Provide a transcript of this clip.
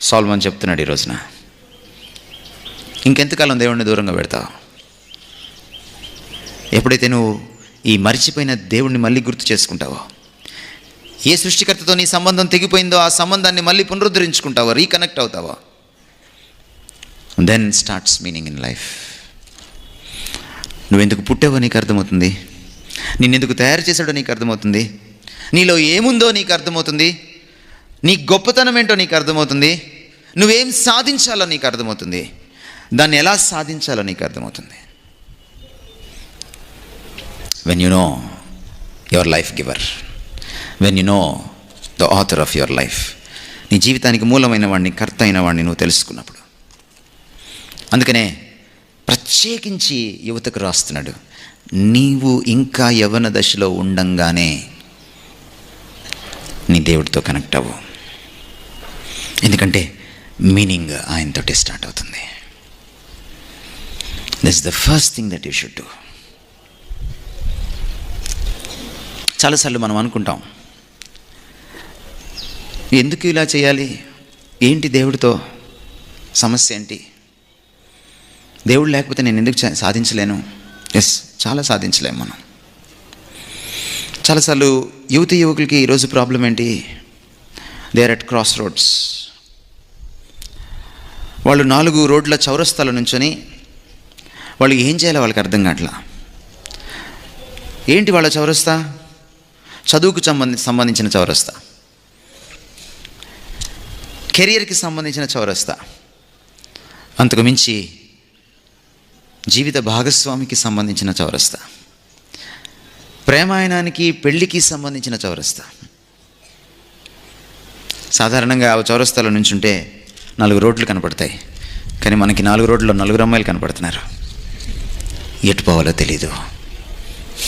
సొలొమోను చెప్తున్నాడు ఈ రోజున. ఇంకెంతకాలం దేవుణ్ణి దూరంగా పెడతావు? ఎప్పుడైతే నువ్వు ఈ మరిచిపోయిన దేవుణ్ణి మళ్ళీ గుర్తు చేసుకుంటావో, ఏ సృష్టికర్తతో నీ సంబంధం తెగిపోయిందో ఆ సంబంధాన్ని మళ్ళీ పునరుద్ధరించుకుంటావో, రీకనెక్ట్ అవుతావో, then starts meaning in life. నువ్వెందుకు పుట్టావో నీకు అర్థమవుతుంది, నిన్నెందుకు తయారు చేశాడో నీకు అర్థమవుతుంది, నీలో ఏముందో నీకు అర్థమవుతుంది, నీ గొప్పతనం ఏంటో నీకు అర్థమవుతుంది, నువ్వేం సాధించాలో నీకు అర్థమవుతుంది, దాన్ని ఎలా సాధించాలో నీకు అర్థమవుతుంది. When you know your life giver, when you know the author of your life, నీ జీవితానికి మూలమైన వాడిని, కర్త అయిన వాడిని నువ్వు తెలుసుకున్నప్పుడు. అందుకనే ప్రత్యేకించి యువతకు రాస్తున్నాడు, నీవు ఇంకా యవ్వన దశలో ఉండంగానే నీ దేవుడితో కనెక్ట్ అవ్వు. ఎందుకంటే మీనింగ్ ఆయనతోటే స్టార్ట్ అవుతుంది. This the first thing that you should do. చాలాసార్లు మనం అనుకుంటాం, ఎందుకు ఇలా చేయాలి, ఏంటి దేవుడితో సమస్య ఏంటి, దేవుడు లేకపోతే నేను ఎందుకు సాధించలేను? ఎస్, చాలా సాధించలేము మనం. చాలాసార్లు యువకులకి ఈరోజు ప్రాబ్లం ఏంటి? They are at cross roads. వాళ్ళు 4 రోడ్ల చౌరస్తాల నుంచొని వాళ్ళు ఏం చేయాలో వాళ్ళకి అర్థం కావట్లా. ఏంటి వాళ్ళ చౌరస్తా? చదువుకు సంబంధించిన చౌరస్తా, కెరియర్కి సంబంధించిన చౌరస్తా, అంతకు మించి జీవిత భాగస్వామికి సంబంధించిన చౌరస్తా, ప్రేమాయణానికి పెళ్లికి సంబంధించిన చౌరస్తా. సాధారణంగా ఆ చౌరస్తాలో నుంచి ఉంటే 4 రోడ్లు కనపడతాయి, కానీ మనకి 4 రోడ్లలో 4 అమ్మాయిలు కనపడుతున్నారు. ఎటు పోవాలో తెలీదు.